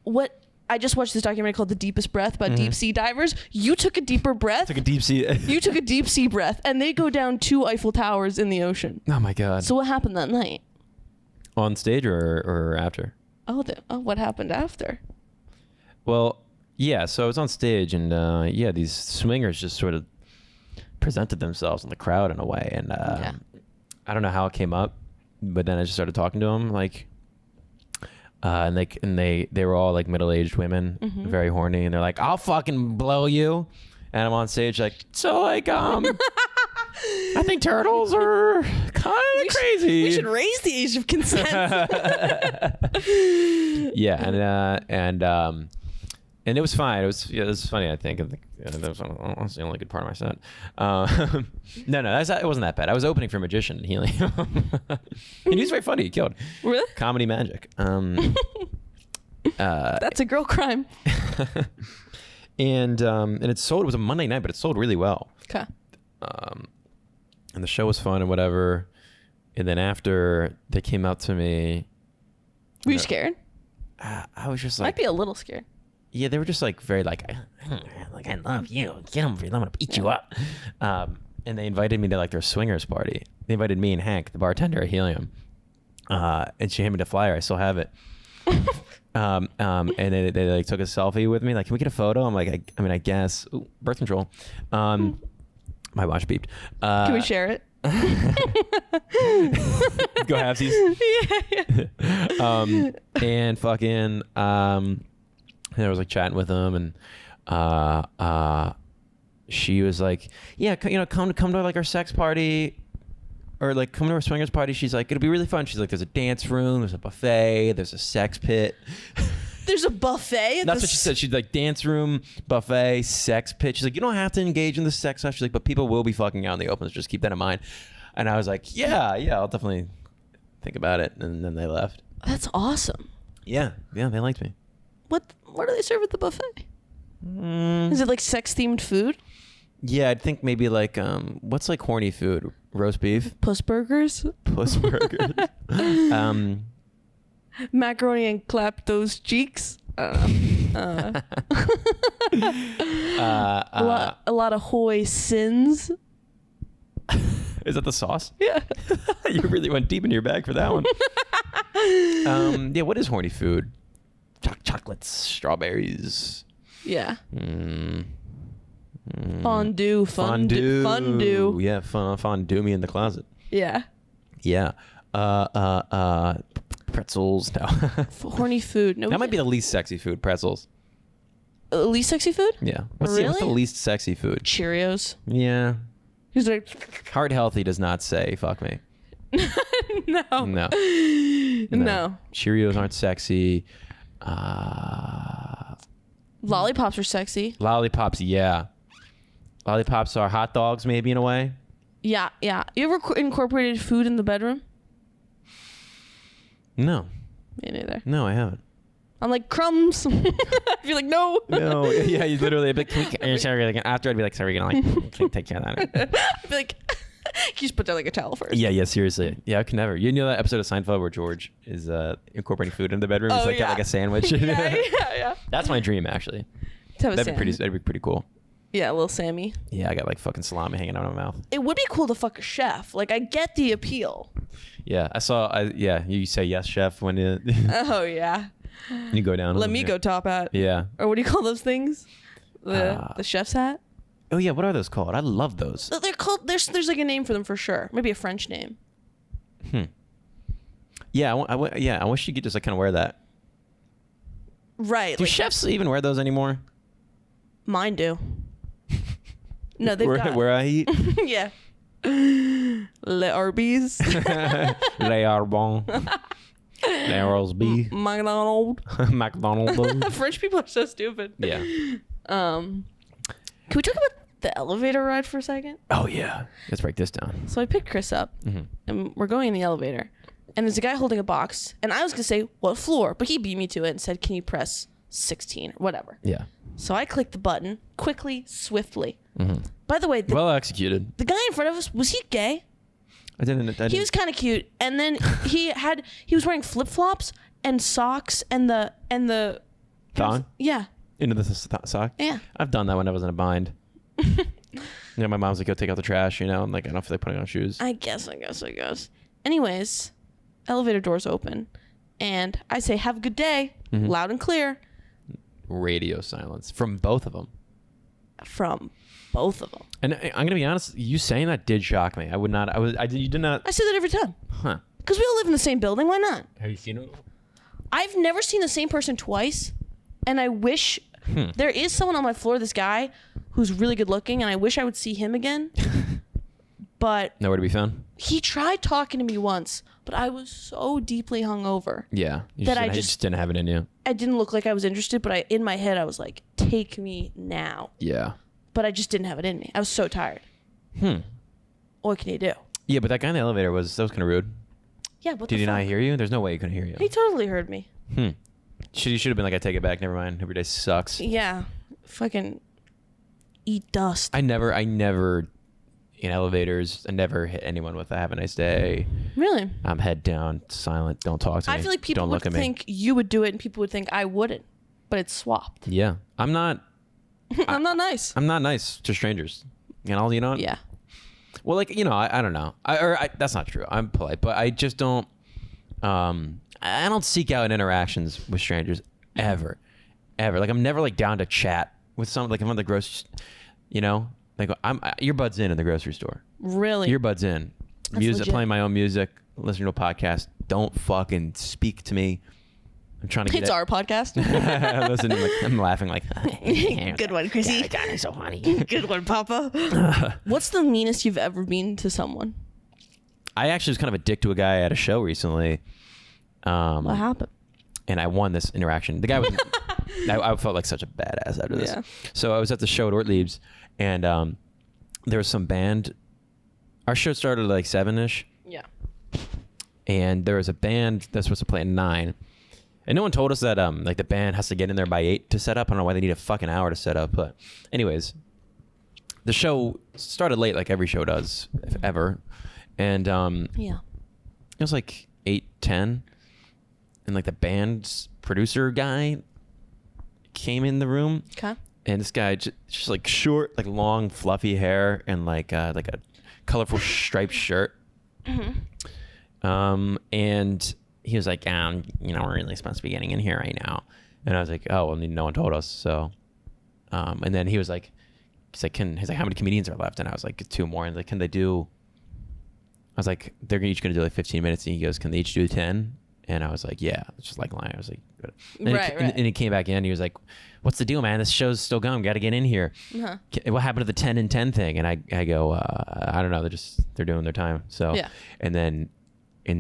Speaker 1: what I just watched this documentary called The Deepest Breath about deep sea divers. You took a deeper breath.
Speaker 2: Took a deep sea.
Speaker 1: You took a deep sea breath, and they go down 2 Eiffel Towers in the ocean.
Speaker 2: Oh my God.
Speaker 1: So what happened that night?
Speaker 2: On stage or after?
Speaker 1: Oh, what happened after?
Speaker 2: Well, yeah. So I was on stage, and yeah, these swingers just sort of presented themselves in the crowd in a way, and I don't know how it came up, but then I just started talking to them, like, and they were all like middle-aged women, very horny, and they're like, "I'll fucking blow you," and I'm on stage like, so like I think turtles are kind of crazy.
Speaker 1: We should raise the age of consent.
Speaker 2: Yeah, and it was fine. It was funny. I think that was honestly the only good part of my set. No, it wasn't that bad. I was opening for Magician and Helium, and he was very funny. He killed.
Speaker 1: Really?
Speaker 2: Comedy magic.
Speaker 1: That's a girl crime.
Speaker 2: And it sold. It was a Monday night, but it sold really well.
Speaker 1: Okay.
Speaker 2: And the show was fun and whatever. And then after, they came up to me.
Speaker 1: Were you scared?
Speaker 2: I was just like,
Speaker 1: Might be a little scared.
Speaker 2: yeah, they were just like very like I love you. Get him, I'm gonna beat you up. And they invited me to like their swingers party. They invited me and Hank, the bartender at Helium. And she handed me the flyer. I still have it. And they like took a selfie with me. Like, can we get a photo? I'm like, I mean, I guess. Ooh, birth control. My watch beeped.
Speaker 1: Can we share it?
Speaker 2: Go halvesies.
Speaker 1: Yeah.
Speaker 2: And fucking I was like chatting with them, and she was like, yeah, come to like our sex party, or like come to our swingers party. She's like, it'll be really fun. She's like, there's a dance room, there's a buffet, there's a sex pit.
Speaker 1: There's a buffet.
Speaker 2: That's what she said. She's like, dance room, buffet, sex pit. She's like, you don't have to engage in the sex stuff. She's like, but people will be fucking out in the open, so just keep that in mind. And I was like, yeah, I'll definitely think about it. And then they left.
Speaker 1: That's awesome.
Speaker 2: Yeah, they liked me.
Speaker 1: What do they serve at the buffet? Is it like sex themed food?
Speaker 2: Yeah, I'd think maybe like what's like horny food? Roast beef?
Speaker 1: Puss burgers?
Speaker 2: Puss burgers.
Speaker 1: Macaroni and clap those cheeks? A lot of hoisin.
Speaker 2: Is that the sauce?
Speaker 1: Yeah.
Speaker 2: You really went deep into your bag for that one. Yeah, what is horny food? Chocolates, strawberries.
Speaker 1: Yeah. Fondue.
Speaker 2: Yeah, fondue me in the closet.
Speaker 1: Yeah.
Speaker 2: Yeah. Pretzels. No.
Speaker 1: Horny food. No.
Speaker 2: That might be the least sexy food. Pretzels.
Speaker 1: Least sexy food?
Speaker 2: Yeah.
Speaker 1: Really?
Speaker 2: What's the least sexy food?
Speaker 1: Cheerios.
Speaker 2: Yeah.
Speaker 1: He's like,
Speaker 2: Heart Healthy does not say fuck me.
Speaker 1: No.
Speaker 2: No.
Speaker 1: No.
Speaker 2: Cheerios aren't sexy.
Speaker 1: Lollipops are sexy.
Speaker 2: Lollipops, yeah. Lollipops are hot dogs, maybe, in a way.
Speaker 1: Yeah. You ever incorporated food in the bedroom?
Speaker 2: No.
Speaker 1: Me neither.
Speaker 2: No, I haven't.
Speaker 1: I'm like, crumbs. You're like, no.
Speaker 2: No. Yeah, you literally be like, sorry, like, after I'd be like, sorry, we're gonna like take care of that.
Speaker 1: I'd be like, you just put down like a towel first.
Speaker 2: Yeah, seriously. Yeah, I could never. You know that episode of Seinfeld where George is incorporating food in the bedroom? He's like, got like a sandwich.
Speaker 1: Yeah.
Speaker 2: That's my dream, actually. That'd be pretty cool.
Speaker 1: Yeah, little Sammy.
Speaker 2: Yeah, I got like fucking salami hanging out of my mouth.
Speaker 1: It would be cool to fuck a chef. Like, I get the appeal.
Speaker 2: Yeah, you say yes, chef, when
Speaker 1: Oh, yeah.
Speaker 2: you go down.
Speaker 1: Let me go top hat.
Speaker 2: Yeah.
Speaker 1: Or what do you call those things? The chef's hat?
Speaker 2: Oh, yeah, what are those called? I love those.
Speaker 1: They're called, there's like a name for them for sure. Maybe a French name.
Speaker 2: Yeah, I wish you could just like kind of wear that.
Speaker 1: Right.
Speaker 2: Do chefs even wear those anymore?
Speaker 1: Mine do. No, they've got
Speaker 2: where I eat.
Speaker 1: yeah. Le Arby's.
Speaker 2: Les Arbon. Les Rosby.
Speaker 1: McDonald.
Speaker 2: McDonald's.
Speaker 1: French people are so stupid.
Speaker 2: Yeah.
Speaker 1: Can we talk about the elevator ride for a second?
Speaker 2: Oh yeah. Let's break this down.
Speaker 1: So I picked Chris up, and we're going in the elevator, and there's a guy holding a box, and I was gonna say what floor, but he beat me to it and said, "Can you press 16 or whatever?"
Speaker 2: Yeah.
Speaker 1: So I clicked the button quickly, swiftly. By the way,
Speaker 2: Well executed.
Speaker 1: the guy in front of us, was he gay?
Speaker 2: I didn't.
Speaker 1: He was kind of cute, and then he was wearing flip flops and socks and the
Speaker 2: thong
Speaker 1: yeah.
Speaker 2: into the sock.
Speaker 1: Yeah.
Speaker 2: I've done that when I was in a bind. My mom's like, "Go take out the trash," I'm like, I don't feel like putting on shoes.
Speaker 1: I guess. Anyways, elevator doors open, and I say, "Have a good day," loud and clear.
Speaker 2: Radio silence from both of them.
Speaker 1: From both of them.
Speaker 2: And I'm gonna be honest, you saying that did shock me. You did not.
Speaker 1: I say that every time.
Speaker 2: Huh?
Speaker 1: Because we all live in the same building. Why not?
Speaker 2: Have you seen it?
Speaker 1: I've never seen the same person twice, and I wish there is someone on my floor. This guy who's really good looking, and I wish I would see him again. But
Speaker 2: Nowhere to be found.
Speaker 1: he tried talking to me once, but I was so deeply hungover.
Speaker 2: Yeah. You just didn't have it in you.
Speaker 1: I didn't look like I was interested, but in my head I was like, "Take me now."
Speaker 2: Yeah.
Speaker 1: But I just didn't have it in me. I was so tired. What can you do?
Speaker 2: Yeah, but that guy in the elevator that was kind of rude.
Speaker 1: Yeah. What
Speaker 2: Did
Speaker 1: the
Speaker 2: he
Speaker 1: fuck?
Speaker 2: not hear you? There's no way he couldn't hear you.
Speaker 1: He totally heard me.
Speaker 2: You should have been like, "I take it back. Never mind. Every day sucks."
Speaker 1: Yeah. Fucking eat dust.
Speaker 2: I never in elevators. I never hit anyone with a "Have a nice day."
Speaker 1: Really?
Speaker 2: I'm head down, silent. Don't talk to me.
Speaker 1: I feel like people
Speaker 2: Don't
Speaker 1: would
Speaker 2: look at me.
Speaker 1: think you would do it, and people would think I wouldn't. But it's swapped.
Speaker 2: Yeah, I'm not.
Speaker 1: I'm not nice.
Speaker 2: I'm not nice to strangers.
Speaker 1: Yeah.
Speaker 2: Well, like, I don't know. That's not true. I'm polite, but I just don't. I don't seek out interactions with strangers ever. Like, I'm never like down to chat with someone. Like, I'm at the grocery. Like, I'm earbuds in the grocery store.
Speaker 1: Really?
Speaker 2: Earbuds in.
Speaker 1: That's
Speaker 2: Music,
Speaker 1: legit.
Speaker 2: playing my own music, listening to a podcast. Don't fucking speak to me. I'm trying to get
Speaker 1: It's our podcast.
Speaker 2: Listen, I'm laughing like.
Speaker 1: Good one, Chrissy.
Speaker 2: God, it's so funny.
Speaker 1: Good one, Papa. What's the meanest you've ever been to someone?
Speaker 2: I actually was kind of a dick to a guy at a show recently.
Speaker 1: What happened?
Speaker 2: And I won this interaction. The guy was. I felt like such a badass after this.
Speaker 1: Yeah.
Speaker 2: So I was at the show at Ortlieb's, and there was some band. Our show started at like 7-ish.
Speaker 1: Yeah.
Speaker 2: And there was a band that's supposed to play at 9. And no one told us that like the band has to get in there by 8 to set up. I don't know why they need a fucking hour to set up. But anyways, the show started late like every show does, if ever. And
Speaker 1: Yeah.
Speaker 2: it was like 8:10, and like the band's producer guy came in the room.
Speaker 1: Okay.
Speaker 2: And this guy just like short, like long, fluffy hair, and like a colorful striped shirt. And he was like, we're really supposed to be getting in here right now. And I was like, oh, well, no one told us. So, and then he's like, how many comedians are left? And I was like, 2 more. And like, can they do? I was like, they're each gonna do like 15 minutes. And he goes, can they each do 10? And I was like, yeah. It's just like lying. I was like, and
Speaker 1: Right.
Speaker 2: And he came back in. He was like, what's the deal, man? This show's still going. Got to get in here.
Speaker 1: Uh-huh.
Speaker 2: What happened to the 10 and 10 thing? And I go, I don't know. They're doing their time. So,
Speaker 1: Yeah.
Speaker 2: And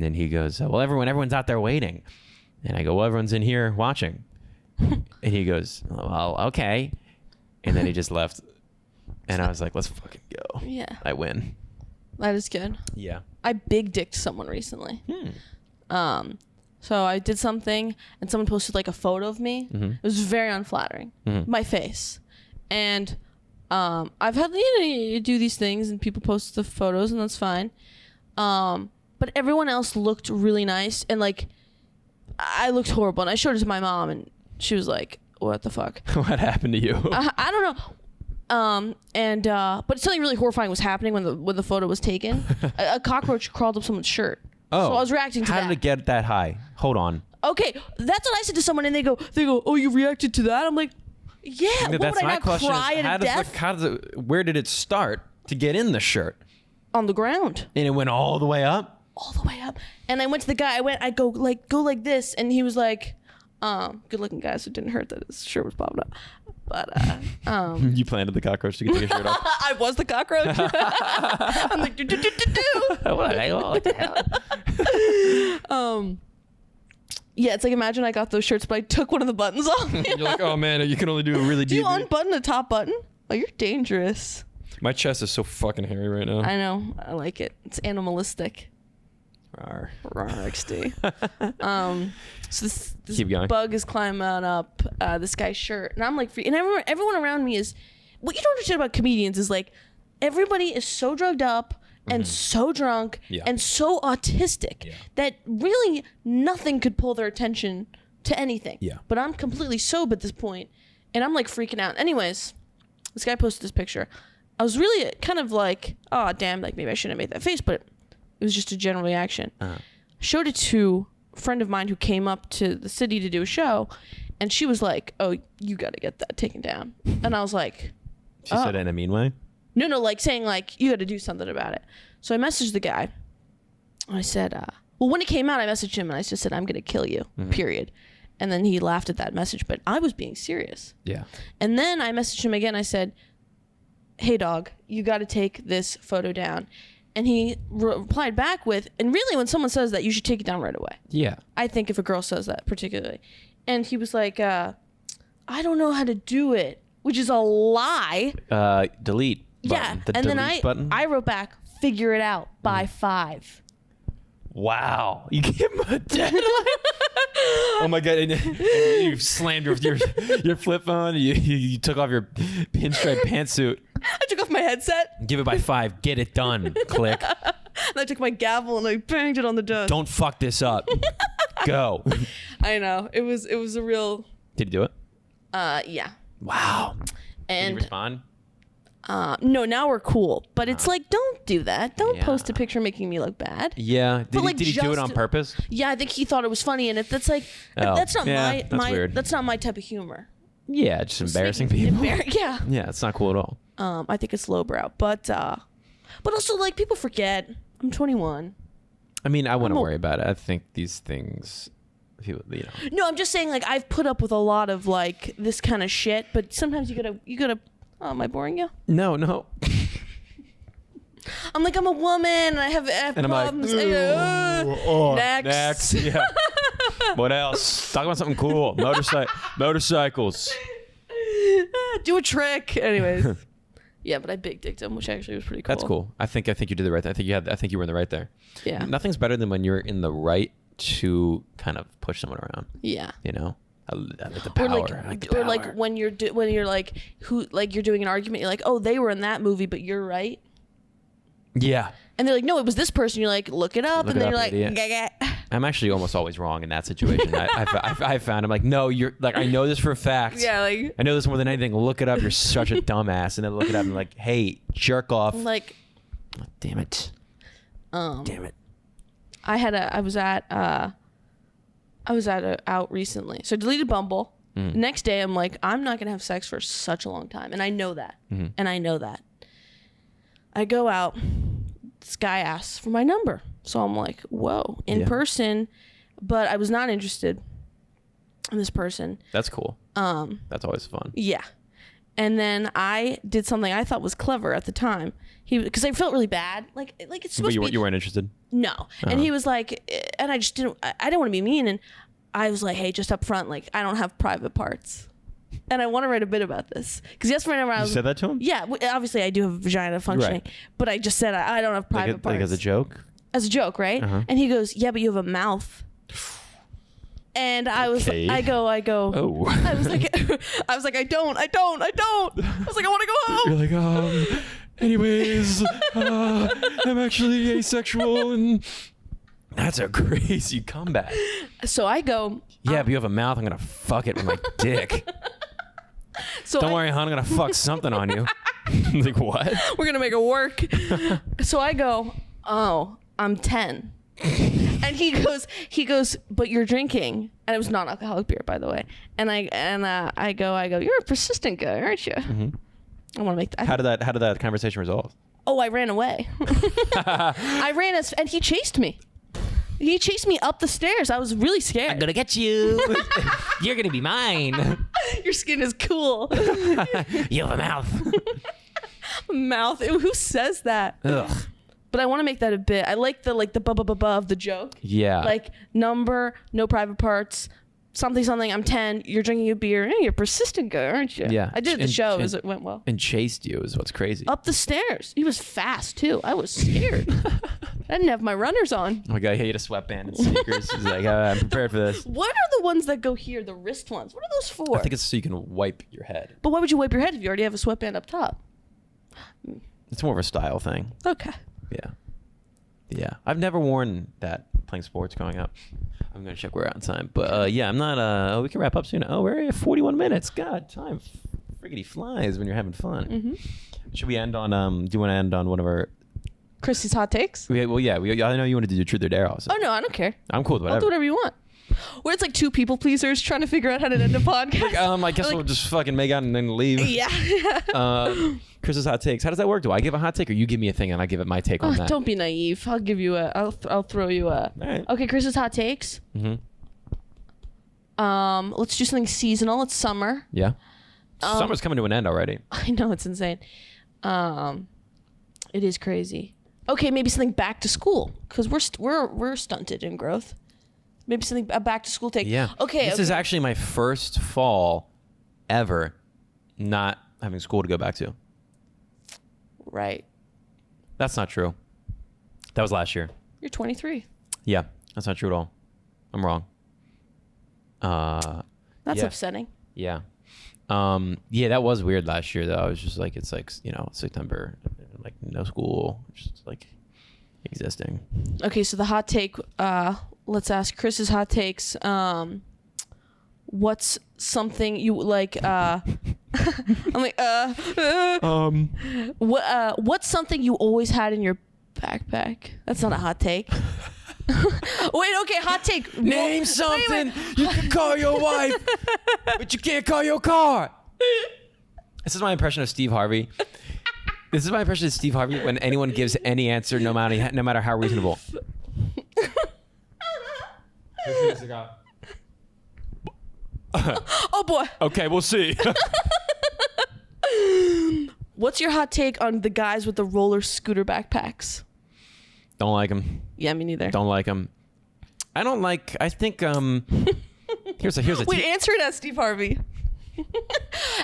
Speaker 2: then he goes, well, everyone's out there waiting. And I go, well, everyone's in here watching. And he goes, well, okay. And then he just left. And I was like, let's fucking go.
Speaker 1: Yeah.
Speaker 2: I win.
Speaker 1: That is good.
Speaker 2: Yeah.
Speaker 1: I big dicked someone recently. So I did something and someone posted like a photo of me. It was very unflattering. My face. And I've had you do these things and people post the photos and that's fine. But everyone else looked really nice and like I looked horrible and I showed it to my mom and she was like, what the fuck?
Speaker 2: What happened to you?
Speaker 1: I don't know. But something really horrifying was happening when the photo was taken. a cockroach crawled up someone's shirt.
Speaker 2: Oh,
Speaker 1: so I was reacting to
Speaker 2: how
Speaker 1: that.
Speaker 2: did it get that high? Hold on.
Speaker 1: Okay, that's what I said to someone, and they go, oh, you reacted to that? I'm like, yeah. What would I not cry at death?
Speaker 2: Where did it start to get in the shirt?
Speaker 1: On the ground.
Speaker 2: And it went all the way up?
Speaker 1: All the way up. And I went to the guy. I go like this, and he was like, good looking guy, so it didn't hurt that his shirt was popping up. But
Speaker 2: You planted the cockroach to get your shirt off.
Speaker 1: I was the cockroach. I'm like, do.
Speaker 2: What the hell?
Speaker 1: Yeah, it's like, imagine I got those shirts, but I took one of the buttons off.
Speaker 2: You're like, oh man, you can only do a really
Speaker 1: Do
Speaker 2: deep.
Speaker 1: you unbutton the top button? Oh, you're dangerous.
Speaker 2: My chest is so fucking hairy right now.
Speaker 1: I know. I like it. It's animalistic.
Speaker 2: Rawr.
Speaker 1: RXD. So this
Speaker 2: Keep going.
Speaker 1: bug is climbing up this guy's shirt, and I'm like, and everyone around me is. What you don't understand about comedians is like, everybody is so drugged up and so drunk and so autistic that really nothing could pull their attention to anything.
Speaker 2: Yeah.
Speaker 1: But I'm completely sober at this point, and I'm like freaking out. Anyways, this guy posted this picture. I was really kind of like, oh damn, like maybe I shouldn't have made that face, but it was just a general reaction. Showed it to a friend of mine who came up to the city to do a show, and she was like, oh, you got to get that taken down. And I was like,
Speaker 2: She said it in a mean way?
Speaker 1: no, like saying like, you got to do something about it. So I messaged the guy. I said, well, when it came out, I messaged him and I just said, I'm going to kill you, period. And then he laughed at that message, but I was being serious.
Speaker 2: Yeah.
Speaker 1: And then I messaged him again. I said, hey dog, you got to take this photo down. And he replied back with, and really when someone says that, you should take it down right away.
Speaker 2: Yeah.
Speaker 1: I think if a girl says that particularly. And he was like, I don't know how to do it, which is a lie.
Speaker 2: Delete button.
Speaker 1: Yeah.
Speaker 2: The
Speaker 1: And then
Speaker 2: delete button?
Speaker 1: I wrote back, figure it out by 5.
Speaker 2: Wow. You gave him a deadline? Oh my God. And you slammed your flip phone. You took off your pinstripe pantsuit.
Speaker 1: I took off my headset.
Speaker 2: Give it by 5. Get it done. Click.
Speaker 1: And I took my gavel and I banged it on the desk.
Speaker 2: Don't fuck this up. Go.
Speaker 1: I know. It was a real.
Speaker 2: Did you do it?
Speaker 1: Yeah.
Speaker 2: Wow.
Speaker 1: And
Speaker 2: Did you respond?
Speaker 1: no, now we're cool. But it's like, don't do that. Don't post a picture making me look bad.
Speaker 2: Yeah.
Speaker 1: But
Speaker 2: Did he do it on purpose?
Speaker 1: Yeah, I think he thought it was funny, and that's like that's not
Speaker 2: that's weird.
Speaker 1: that's not my type of humor.
Speaker 2: Yeah, just embarrassing people.
Speaker 1: Yeah.
Speaker 2: Yeah, it's not cool at all.
Speaker 1: I think it's lowbrow, but also like people forget I'm 21.
Speaker 2: I mean, I wouldn't worry about it. I think these things, people,
Speaker 1: No, I'm just saying like I've put up with a lot of like this kind of shit, but sometimes you gotta. Oh, am I boring you?
Speaker 2: No.
Speaker 1: I'm like, I'm a woman and I have
Speaker 2: And
Speaker 1: problems.
Speaker 2: I'm like,
Speaker 1: next.
Speaker 2: Yeah. What else? Talk about something cool. Motorcycles.
Speaker 1: Do a trick. Anyways. Yeah, but I big dicked him, which actually was pretty cool.
Speaker 2: That's cool. I think you did the right thing. I think you were in the right there.
Speaker 1: Yeah.
Speaker 2: Nothing's better than when you're in the right to kind of push someone around.
Speaker 1: Yeah.
Speaker 2: You know? I like the power.
Speaker 1: Or like when you're like you're doing an argument, you're like, oh, they were in that movie, but you're right.
Speaker 2: Yeah.
Speaker 1: And they're like, no, it was this person. You're like, look it up, and then you're like, gah.
Speaker 2: I'm actually almost always wrong in that situation. I found I'm like, no, you're like, I know this for a fact.
Speaker 1: Yeah, like
Speaker 2: I know this more than anything. Look it up. You're such a dumbass. And then look it up and like, hey, jerk off.
Speaker 1: like,
Speaker 2: oh, damn it. Damn it.
Speaker 1: I was out recently, so I deleted Bumble. Next day, I'm like, I'm not gonna have sex for such a long time, and I know that. And I know that. I go out. This guy asks for my number, so I'm like, whoa, in person, but I was not interested in this person.
Speaker 2: That's cool. That's always fun.
Speaker 1: Yeah. And then I did something I thought was clever at the time. Because I felt really bad. Like it's supposed to be.
Speaker 2: You weren't interested?
Speaker 1: No. And he was like, and I just didn't want to be mean. And I was like, hey, just up front, like, I don't have private parts. And I want to write a bit about this. Because yesterday whenever I was.
Speaker 2: You said that to him?
Speaker 1: Yeah. Obviously, I do have a vagina functioning. Right. But I just said I don't have private parts.
Speaker 2: Like as a joke?
Speaker 1: As a joke, right? And he goes, yeah, but you have a mouth. And I was, I go.
Speaker 2: Oh.
Speaker 1: I was like, I don't. I was like, I want to go home.
Speaker 2: You're like, anyways, I'm actually asexual, and that's a crazy comeback.
Speaker 1: So I go.
Speaker 2: Yeah, but you have a mouth. I'm gonna fuck it with my dick.
Speaker 1: So
Speaker 2: don't worry, hon. I'm gonna fuck something on you. Like what?
Speaker 1: We're gonna make it work. So I go. Oh, I'm 10. And he goes, but you're drinking, and it was non-alcoholic beer, by the way. And I go, you're a persistent guy, aren't you? I want to make that.
Speaker 2: How did that conversation resolve?
Speaker 1: Oh, I ran away. I ran and he chased me. He chased me up the stairs. I was really scared.
Speaker 2: I'm gonna get you. You're gonna be mine.
Speaker 1: Your skin is cool.
Speaker 2: You have a mouth.
Speaker 1: Mouth. Ew, who says that?
Speaker 2: Ugh.
Speaker 1: But I want to make that a bit. I like the of the joke.
Speaker 2: Yeah.
Speaker 1: Like number, no private parts, something. I'm 10. You're drinking a beer. You're a persistent guy, aren't you?
Speaker 2: Yeah.
Speaker 1: I did the show as it went well.
Speaker 2: And chased you is what's crazy.
Speaker 1: Up the stairs. He was fast too. I was scared. I didn't have my runners on.
Speaker 2: Oh my God, I hate a sweatband and sneakers. He's like, I'm prepared for this.
Speaker 1: What are the ones that go here? The wrist ones. What are those for?
Speaker 2: I think it's so you can wipe your head.
Speaker 1: But why would you wipe your head if you already have a sweatband up top?
Speaker 2: It's more of a style thing.
Speaker 1: Okay.
Speaker 2: Yeah. Yeah. I've never worn that playing sports growing up. I'm going to check we're out in time. But yeah, I'm not, we can wrap up soon. Oh, we're at 41 minutes. God, time friggity flies when you're having fun.
Speaker 1: Mm-hmm.
Speaker 2: Should we end on, do you want to end on one of our...
Speaker 1: Chrissy's hot takes?
Speaker 2: Well, yeah. I know you wanted to do truth or dare also.
Speaker 1: Oh, no, I don't care.
Speaker 2: I'm cool with whatever.
Speaker 1: I'll do whatever you want. Where it's like two people pleasers trying to figure out how to end a podcast.
Speaker 2: I guess we'll just fucking make out and then leave.
Speaker 1: Yeah.
Speaker 2: Chris's hot takes. How does that work? Do I give a hot take or you give me a thing and I give it my take on that?
Speaker 1: Don't be naive. I'll give you I'll throw you a.
Speaker 2: All right.
Speaker 1: Okay, Chris's hot takes.
Speaker 2: Mm-hmm.
Speaker 1: Let's do something seasonal. It's summer.
Speaker 2: Yeah. Summer's coming to an end already.
Speaker 1: I know, it's insane. It is crazy. Okay, maybe something back to school because we're stunted in growth. Maybe something a back to school take.
Speaker 2: Yeah.
Speaker 1: Okay.
Speaker 2: This is actually my first fall ever not having school to go back to.
Speaker 1: Right.
Speaker 2: That's not true. That was last year.
Speaker 1: You're 23.
Speaker 2: Yeah, that's not true at all. I'm wrong.
Speaker 1: That's
Speaker 2: yeah.
Speaker 1: upsetting.
Speaker 2: Yeah. Yeah, that was weird last year though. I was just like, it's like, September, like no school, just like existing.
Speaker 1: Okay, so the hot take, let's ask Chris's hot takes. What's something you like, I'm like, what's something you always had in your backpack? That's not a hot take. Wait, okay, hot take.
Speaker 2: Name something you can call your wife, but you can't call your car. This is my impression of Steve Harvey. This is my impression of Steve Harvey when anyone gives any answer, no matter how reasonable.
Speaker 1: Oh boy.
Speaker 2: Okay, we'll see.
Speaker 1: What's your hot take on the guys with the roller scooter backpacks?
Speaker 2: Don't like him.
Speaker 1: Yeah, me neither.
Speaker 2: Don't like him. I think here's a
Speaker 1: Wait, answer it as Steve Harvey.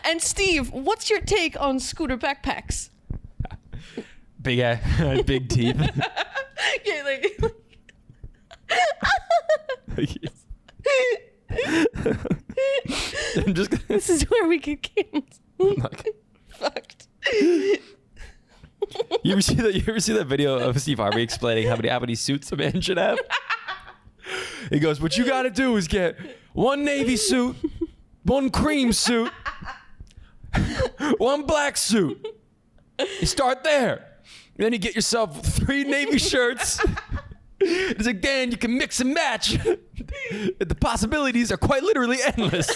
Speaker 1: And Steve, what's your take on scooter backpacks?
Speaker 2: Big teeth.
Speaker 1: Yeah, like
Speaker 2: I'm just gonna,
Speaker 1: this is where we get fucked.
Speaker 2: You ever see that video of Steve Harvey explaining how many suits a man should have? He goes, what you got to do is get one navy suit, one cream suit, one black suit. You start there. And then you get yourself 3 navy shirts. It's like, then you can mix and match. The possibilities are quite literally endless.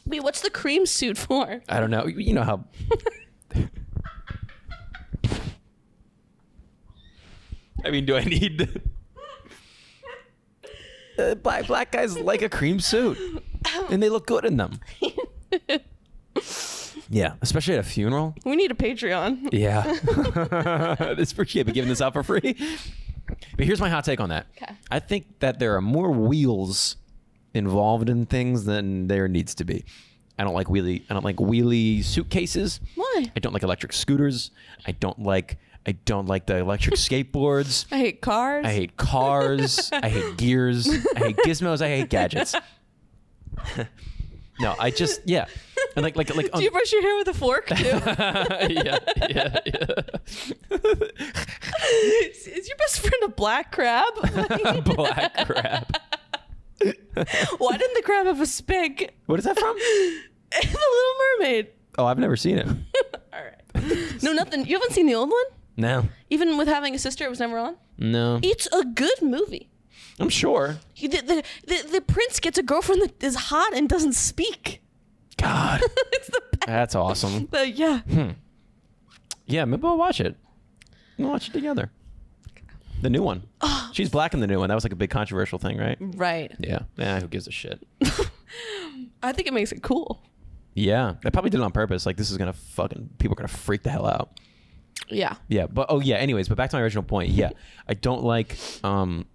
Speaker 1: Wait, what's the cream suit for?
Speaker 2: I don't know. You know how... I mean, do I need... Black guys like a cream suit. And they look good in them. Yeah, especially at a funeral.
Speaker 1: We need a Patreon.
Speaker 2: Yeah. This for cheap, but giving this out for free. But here's my hot take on that.
Speaker 1: Okay.
Speaker 2: I think that there are more wheels involved in things than there needs to be. I don't like wheelie suitcases.
Speaker 1: Why?
Speaker 2: I don't like electric scooters. I don't like the electric skateboards.
Speaker 1: I hate cars.
Speaker 2: I hate cars. I hate gears. I hate gizmos. I hate gadgets. No, yeah. And like.
Speaker 1: Do you brush your hair with a fork too?
Speaker 2: Yeah.
Speaker 1: Is your best friend a black crab?
Speaker 2: Black crab.
Speaker 1: Why didn't the crab have a spank?
Speaker 2: What is that from?
Speaker 1: The Little Mermaid.
Speaker 2: Oh, I've never seen it.
Speaker 1: All right. No, nothing. You haven't seen the old one?
Speaker 2: No.
Speaker 1: Even with having a sister, it was never on?
Speaker 2: No.
Speaker 1: It's a good movie.
Speaker 2: I'm sure.
Speaker 1: The prince gets a girlfriend that is hot and doesn't speak.
Speaker 2: God.
Speaker 1: It's the best.
Speaker 2: That's awesome.
Speaker 1: Yeah.
Speaker 2: Yeah, maybe we'll watch it. We'll watch it together. The new one. She's black in the new one. That was like a big controversial thing, right?
Speaker 1: Right.
Speaker 2: Yeah. Who gives a shit?
Speaker 1: I think it makes it cool.
Speaker 2: Yeah, they probably did it on purpose. Like, this is gonna people are gonna freak the hell out.
Speaker 1: Yeah.
Speaker 2: Yeah, but anyways, but back to my original point. Yeah, I don't like not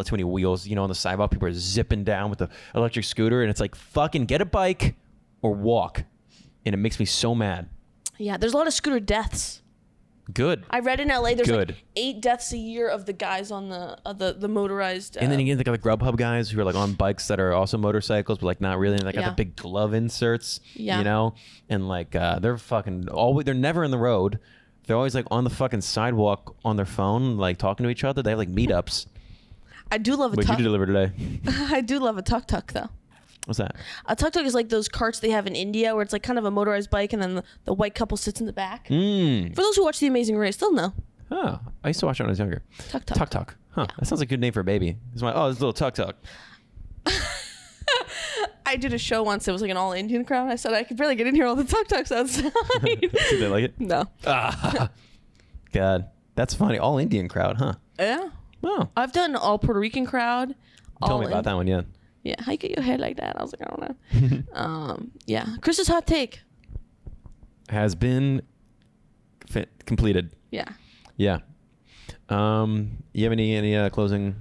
Speaker 2: too many wheels. You know, on the sidewalk, people are zipping down with the electric scooter, and it's like, fucking get a bike or walk, and it makes me so mad.
Speaker 1: Yeah, there's a lot of scooter deaths.
Speaker 2: Good.
Speaker 1: I read in LA there's
Speaker 2: Good.
Speaker 1: like 8 deaths a year of the guys on the motorized.
Speaker 2: And then you get the Grubhub guys who are like on bikes that are also motorcycles, but like not really. And they got the big glove inserts, you know, and like they're fucking they're never in the road. They're always like on the fucking sidewalk on their phone, like talking to each other. They have like meetups.
Speaker 1: I do love a
Speaker 2: What did you deliver today?
Speaker 1: I do love a tuk-tuk though.
Speaker 2: What's that?
Speaker 1: A tuk-tuk is like those carts they have in India where it's like kind of a motorized bike and then the white couple sits in the back. For those who watch The Amazing Race, they'll know.
Speaker 2: Oh, I used to watch it when I was younger.
Speaker 1: Tuk-tuk.
Speaker 2: Tuk-tuk. Huh. Yeah. That sounds like a good name for a baby. It's like, this little tuk-tuk.
Speaker 1: I did a show once. It was like an all Indian crowd. I said I could barely get in here all the tuk-tuks outside.
Speaker 2: Did they like it?
Speaker 1: No.
Speaker 2: God. That's funny. All Indian crowd, huh?
Speaker 1: Yeah.
Speaker 2: Oh.
Speaker 1: I've done all Puerto Rican crowd.
Speaker 2: Tell me about that one, yeah.
Speaker 1: Yeah, how you get your hair like that? I was like, I don't know. Yeah, Chris's hot take
Speaker 2: has been completed.
Speaker 1: Yeah.
Speaker 2: Yeah. You have any closing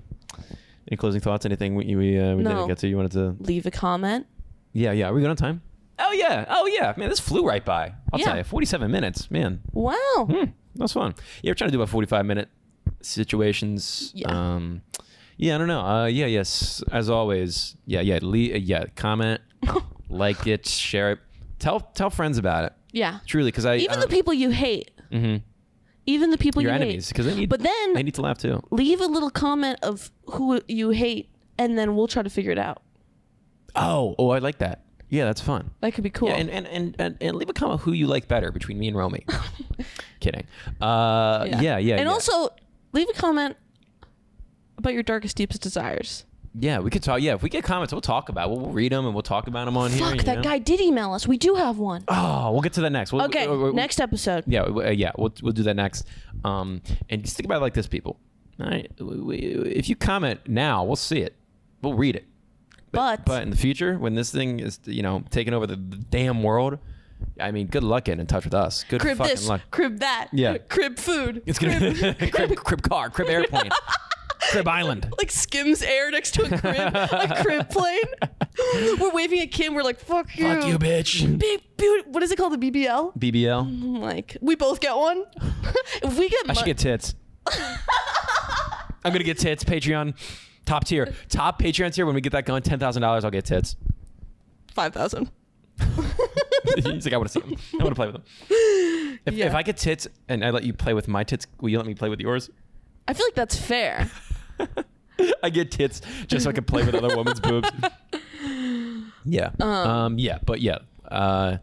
Speaker 2: thoughts? Anything we didn't get to? You wanted to
Speaker 1: leave a comment?
Speaker 2: Yeah. Are we good on time? Oh yeah. Man, this flew right by. I'll tell you, 47 minutes, man.
Speaker 1: Wow.
Speaker 2: That's fun. Yeah, we're trying to do about 45-minute situations.
Speaker 1: Yeah.
Speaker 2: Yeah, I don't know. Yes, as always. Yeah. Comment, like it, share it, tell friends about it.
Speaker 1: Yeah.
Speaker 2: Truly, because
Speaker 1: even the people you hate.
Speaker 2: Mm-hmm.
Speaker 1: Even the people
Speaker 2: your
Speaker 1: you
Speaker 2: enemies,
Speaker 1: hate.
Speaker 2: because they need to laugh too.
Speaker 1: Leave a little comment of who you hate, and then we'll try to figure it out.
Speaker 2: Oh, I like that. Yeah, that's fun.
Speaker 1: That could be cool.
Speaker 2: Yeah, and leave a comment who you like better between me and Romy. Kidding. Yeah.
Speaker 1: And also leave a comment about your darkest, deepest desires.
Speaker 2: Yeah, we could talk. Yeah, if we get comments, we'll talk about it. We'll read them and we'll talk about them on here.
Speaker 1: Fuck, that guy did email us. We do have one.
Speaker 2: Oh, we'll get to that next.
Speaker 1: Next episode.
Speaker 2: Yeah, we'll do that next. And just think about it like this, people. All right, if you comment now, we'll see it. We'll read it. But in the future, when this thing is, taking over the damn world, I mean, good luck getting in touch with us. Good
Speaker 1: crib
Speaker 2: fucking
Speaker 1: this,
Speaker 2: luck.
Speaker 1: Crib that.
Speaker 2: Yeah.
Speaker 1: Crib food.
Speaker 2: It's gonna crib car, crib airplane, crib island.
Speaker 1: Like Skims Air next to a crib, a crib plane. We're waving at Kim. We're like, fuck you.
Speaker 2: Fuck you, bitch.
Speaker 1: What is it called? The BBL?
Speaker 2: BBL.
Speaker 1: Like, we both get one. If we get
Speaker 2: I should get tits. I'm gonna get tits. Patreon. Top tier. Top Patreon tier. When we get that going, $10,000, I'll get tits.
Speaker 1: 5,000.
Speaker 2: He's like, I want to see them. I want to play with them. If I get tits and I let you play with my tits, will you let me play with yours?
Speaker 1: I feel like that's fair.
Speaker 2: I get tits just so I can play with other women's boobs. Yeah. But yeah.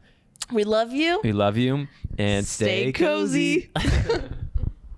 Speaker 1: We love you.
Speaker 2: We love you. And stay cozy.